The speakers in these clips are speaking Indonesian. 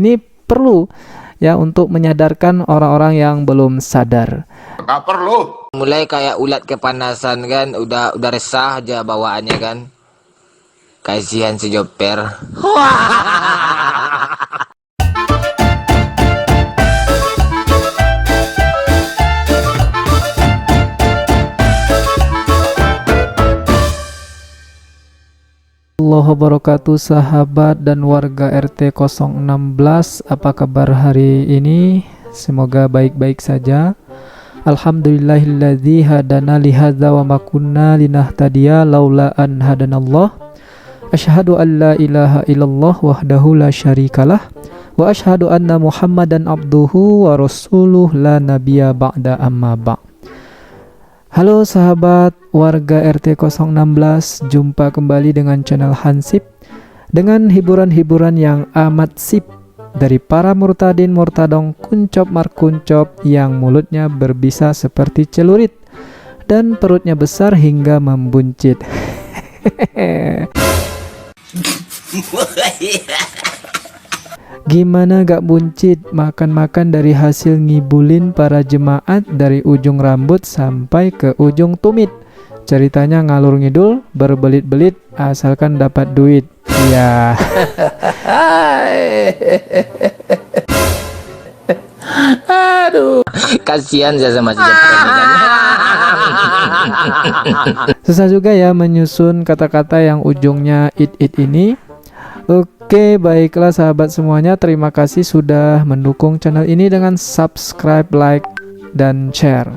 Ini perlu ya untuk menyadarkan orang-orang yang belum sadar. Nggak perlu. Mulai kayak ulat kepanasan kan, udah resah aja bawaannya kan. Kasihan si Joper. Allahu wabarakatuh, sahabat dan warga RT 016. Apa kabar hari ini? Semoga baik-baik saja. Alhamdulillahilladzi hadana lihadza wa ma kunna linahtadiya laula an hadanallah. Asyhadu an la ilaha illallah wahdahu la syarikalah wa asyhadu anna Muhammadan abduhu wa rasuluh la nabiyya ba'da amma ba'. Halo sahabat warga RT 016, jumpa kembali dengan channel Hansip dengan hiburan-hiburan yang amat sip dari para murtadin murtadong kuncop markuncop yang mulutnya berbisa seperti celurit dan perutnya besar hingga membuncit. Gimana gak buncit makan-makan dari hasil ngibulin para jemaat dari ujung rambut sampai ke ujung tumit. Ceritanya ngalur ngidul, berbelit-belit asalkan dapat duit. Ya. Aduh. Kasihan saya sama si Joper ini kan. Susah juga ya menyusun kata-kata yang ujungnya it ini. Oke, baiklah sahabat semuanya, terima kasih sudah mendukung channel ini dengan subscribe, like, dan share.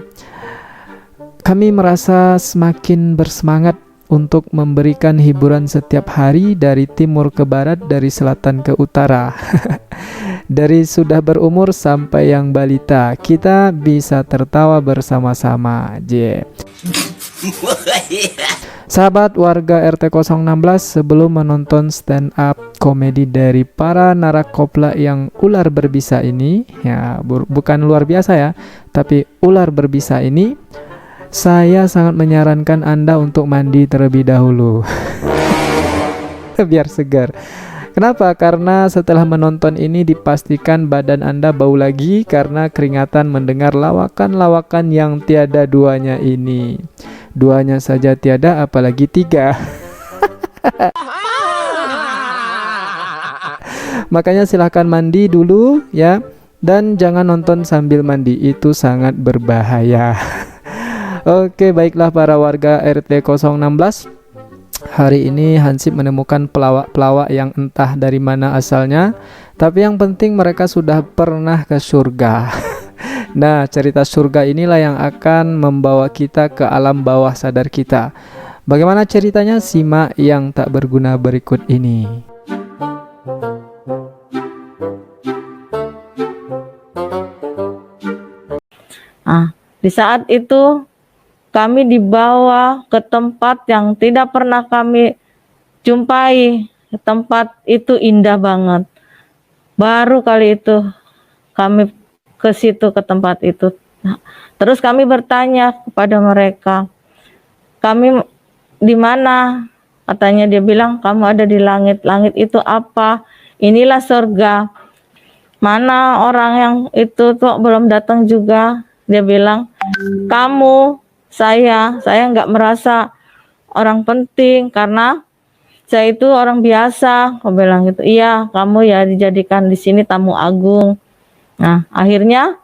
Kami merasa semakin bersemangat untuk memberikan hiburan setiap hari dari timur ke barat, dari selatan ke utara. Dari sudah berumur sampai yang balita, kita bisa tertawa bersama-sama. Sahabat warga RT 016, sebelum menonton stand up komedi dari para narakopla yang ular berbisa ini, ya bukan luar biasa ya, tapi ular berbisa ini, saya sangat menyarankan Anda untuk mandi terlebih dahulu. Biar segar. Kenapa? Karena setelah menonton ini dipastikan badan Anda bau lagi karena keringatan mendengar lawakan-lawakan yang tiada duanya ini. Duanya saja tiada, apalagi tiga. Makanya silahkan mandi dulu ya, dan jangan nonton sambil mandi, itu sangat berbahaya. Oke, baiklah para warga RT 016. Hari ini Hansip menemukan pelawak-pelawak yang entah dari mana asalnya, tapi yang penting mereka sudah pernah ke surga. Nah, cerita surga inilah yang akan membawa kita ke alam bawah sadar kita. Bagaimana ceritanya? Simak yang tak berguna berikut ini. Di saat itu kami dibawa ke tempat yang tidak pernah kami jumpai. Tempat itu indah banget. Baru kali itu kami ke situ, ke tempat itu. Nah, terus kami bertanya kepada mereka, kami di mana? Katanya dia bilang, kamu ada di langit. Langit itu apa? Inilah surga. Mana orang yang itu tuh belum datang juga? Dia bilang, kamu, saya nggak merasa orang penting karena saya itu orang biasa. Aku bilang gitu. Iya, kamu ya dijadikan di sini tamu agung. Nah, akhirnya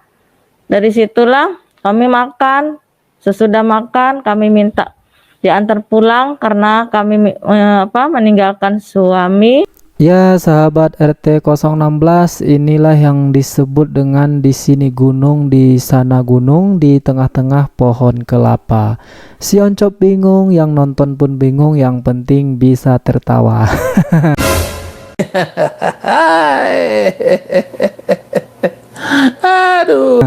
dari situlah kami makan. Sesudah makan kami minta diantar pulang karena kami meninggalkan suami. Ya sahabat RT 016, inilah yang disebut dengan di sini gunung, di sana gunung, di tengah-tengah pohon kelapa. Si oncop bingung, yang nonton pun bingung, yang penting bisa tertawa. Aduh.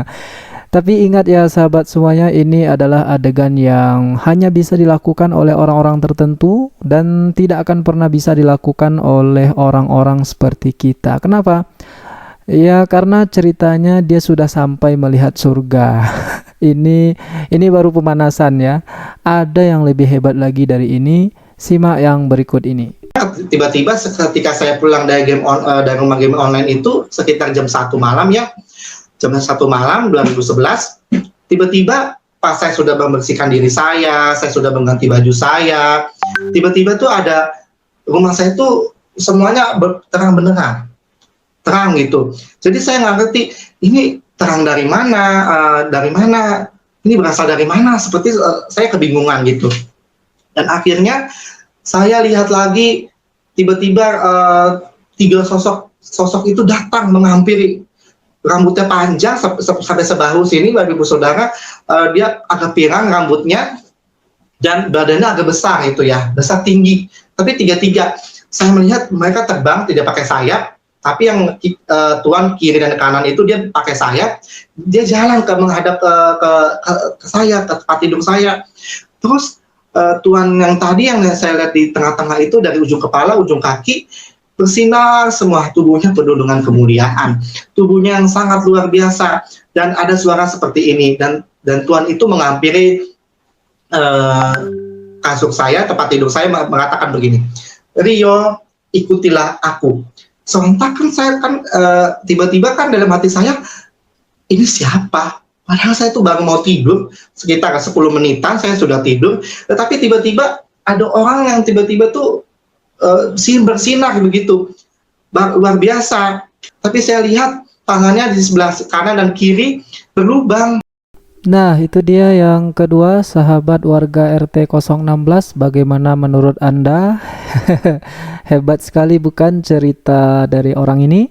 Tapi ingat ya sahabat semuanya, ini adalah adegan yang hanya bisa dilakukan oleh orang-orang tertentu dan tidak akan pernah bisa dilakukan oleh orang-orang seperti kita. Kenapa? Ya karena ceritanya dia sudah sampai melihat surga. Ini baru pemanasan ya. Ada yang lebih hebat lagi dari ini. Simak yang berikut ini. tiba-tiba ketika saya pulang dari dari rumah game online itu sekitar jam 1 malam ya, jam 1 malam 2011, tiba-tiba pas saya sudah membersihkan diri saya sudah mengganti baju saya, tiba-tiba tuh ada rumah saya tuh semuanya terang benderang, terang gitu. Jadi saya nggak ngerti ini terang dari mana, ini berasal dari mana, seperti saya kebingungan gitu. Dan akhirnya saya lihat lagi, tiba-tiba 3 sosok itu datang menghampiri, rambutnya panjang sampai sebahu sini, Bapak Ibu Saudara. Dia agak pirang rambutnya dan badannya agak besar itu ya, besar tinggi. Tapi tiga-tiga saya melihat mereka terbang tidak pakai sayap, tapi yang tuan kiri dan kanan itu dia pakai sayap. Dia jalan menghadap ke saya, ke tempat tidur saya. Terus tuan yang tadi yang saya lihat di tengah-tengah itu, dari ujung kepala, ujung kaki, bersinar semua, tubuhnya penuh dengan kemuliaan, tubuhnya yang sangat luar biasa. Dan ada suara seperti ini, dan tuan itu menghampiri kasur saya, tempat tidur saya, mengatakan begini, "Rio, ikutilah aku." Sontak kan saya kan tiba-tiba kan dalam hati saya, ini siapa? Padahal saya tuh baru mau tidur, sekitar 10 menitan saya sudah tidur, tetapi tiba-tiba ada orang yang tiba-tiba tuh bersinar begitu, luar biasa. Tapi saya lihat tangannya di sebelah kanan dan kiri berlubang. Nah, itu dia yang kedua, sahabat warga RT 016. Bagaimana menurut Anda? Hebat sekali bukan cerita dari orang ini?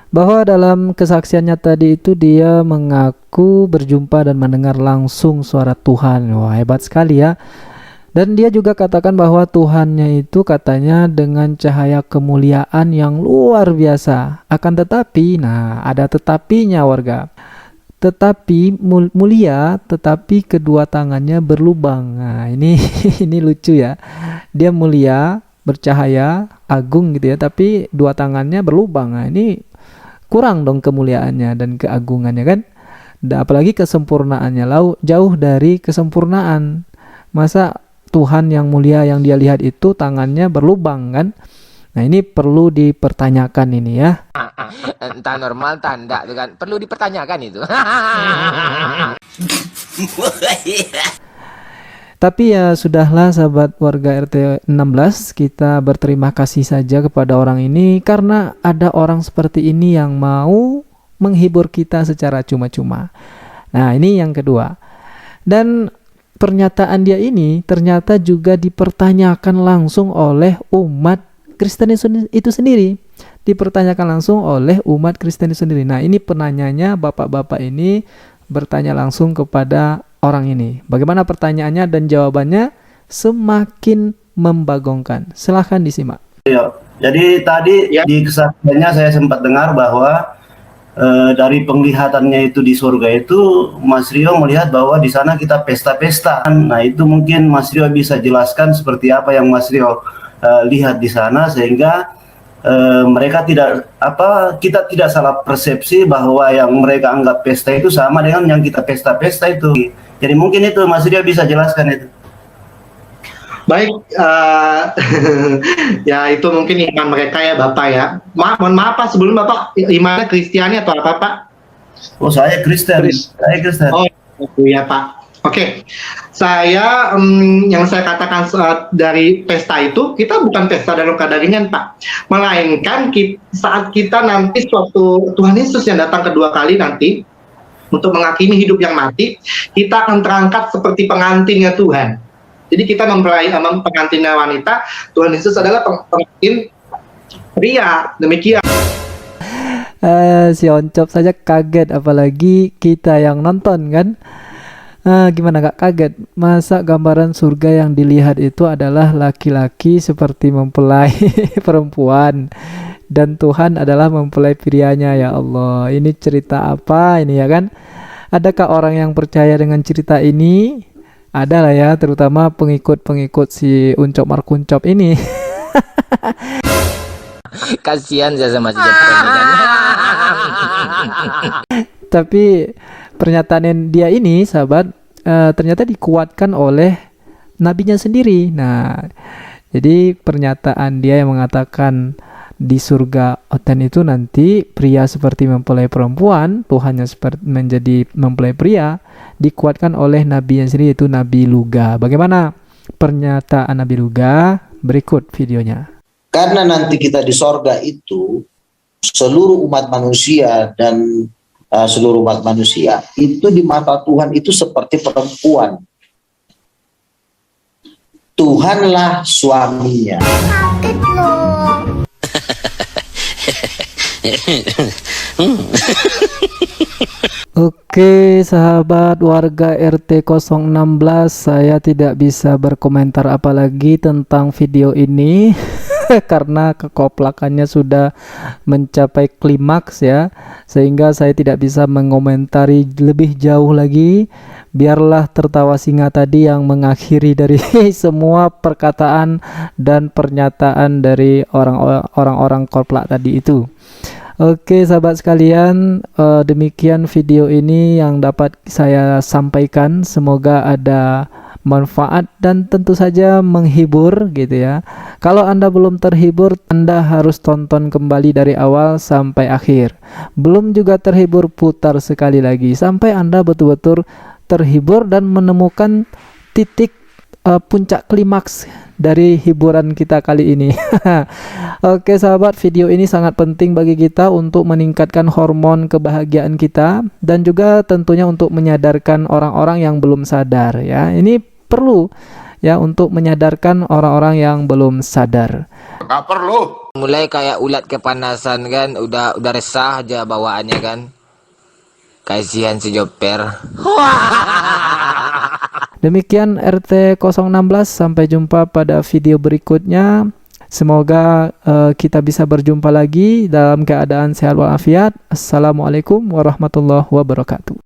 Bahwa dalam kesaksiannya tadi itu dia mengaku berjumpa dan mendengar langsung suara Tuhan. Wah, hebat sekali ya. Dan dia juga katakan bahwa Tuhannya itu katanya dengan cahaya kemuliaan yang luar biasa. Akan tetapi, nah ada tetapinya warga. Tetapi mulia, tetapi kedua tangannya berlubang. Nah ini ini lucu ya. Dia mulia, bercahaya, agung gitu ya, tapi dua tangannya berlubang. Nah ini kurang dong kemuliaannya dan keagungannya kan. Dan apalagi kesempurnaannya jauh dari kesempurnaan. Masa Tuhan yang mulia yang dia lihat itu tangannya berlubang kan? Nah ini perlu dipertanyakan ini ya. Entah normal, entah enggak tuh kan. Perlu dipertanyakan itu. Tapi ya sudahlah sahabat warga RT 16, kita berterima kasih saja kepada orang ini karena ada orang seperti ini yang mau menghibur kita secara cuma-cuma. Nah ini yang kedua. Dan pernyataan dia ini ternyata juga dipertanyakan langsung oleh umat Kristen itu sendiri. Dipertanyakan langsung oleh umat Kristen itu sendiri. Nah ini penanyanya, bapak-bapak ini bertanya langsung kepada orang ini. Bagaimana pertanyaannya dan jawabannya semakin membagongkan. Silahkan disimak. Jadi tadi di kesaksiannya saya sempat dengar bahwa dari penglihatannya itu di surga itu Mas Rio melihat bahwa di sana kita pesta-pesta. Nah itu mungkin Mas Rio bisa jelaskan seperti apa yang Mas Rio lihat di sana sehingga mereka kita tidak salah persepsi bahwa yang mereka anggap pesta itu sama dengan yang kita pesta-pesta itu. Jadi mungkin itu Mas Rio bisa jelaskan itu. Baik, ya itu mungkin iman mereka ya Bapak ya. Mohon maaf Pak, sebelum Bapak imannya Kristiani atau apa Pak? Oh saya Kristen. Saya Kristen. Oh iya Pak. Oke, saya yang saya katakan dari pesta itu, kita bukan pesta dalam keadaan ringan Pak, melainkan saat kita nanti suatu Tuhan Yesus yang datang kedua kali nanti untuk menghakimi hidup yang mati, kita akan terangkat seperti pengantinnya Tuhan. Jadi kita mempelai pengantinnya wanita, Tuhan Yesus adalah pengantin pria, demikian. Si Oncop saja kaget, apalagi kita yang nonton kan. Gimana gak kaget? Masa gambaran surga yang dilihat itu adalah laki-laki seperti mempelai perempuan dan Tuhan adalah mempelai prianya. Ya Allah, ini cerita apa ini ya kan? Adakah orang yang percaya dengan cerita ini? Ada lah ya, terutama pengikut-pengikut si Uncop Markuncop ini. Kasihan saya sama si Jepang kan. Tapi pernyataan dia ini sahabat ternyata dikuatkan oleh nabinya sendiri. Nah Jadi pernyataan dia yang mengatakan di surga oten itu nanti pria seperti mempelai perempuan, Tuhannya seperti menjadi mempelai pria, dikuatkan oleh nabi yang sendiri yaitu Nabi Luga. Bagaimana pernyataan Nabi Luga? Berikut videonya. Karena nanti kita di sorga itu seluruh umat manusia dan seluruh umat manusia itu di mata Tuhan itu seperti perempuan. Tuhanlah suaminya. Oke, sahabat warga RT 016, saya tidak bisa berkomentar apalagi tentang video ini karena kekoplakannya sudah mencapai klimaks ya, sehingga saya tidak bisa mengomentari lebih jauh lagi. Biarlah tertawa singa tadi yang mengakhiri dari semua perkataan dan pernyataan dari orang-orang koplak tadi itu. Oke sahabat sekalian, demikian video ini yang dapat saya sampaikan. Semoga ada manfaat dan tentu saja menghibur gitu ya. Kalau Anda belum terhibur, Anda harus tonton kembali dari awal sampai akhir. Belum juga terhibur, putar sekali lagi sampai Anda betul-betul terhibur dan menemukan titik puncak klimaks dari hiburan kita kali ini. Oke sahabat, video ini sangat penting bagi kita untuk meningkatkan hormon kebahagiaan kita dan juga tentunya untuk menyadarkan orang-orang yang belum sadar ya. Ini perlu ya untuk menyadarkan orang-orang yang belum sadar. Nggak perlu. Mulai kayak ulat kepanasan kan, udah resah aja bawaannya kan. Kasihan si Joper. Demikian RT 016, sampai jumpa pada video berikutnya. Semoga kita bisa berjumpa lagi dalam keadaan sehat walafiat. Assalamualaikum warahmatullahi wabarakatuh.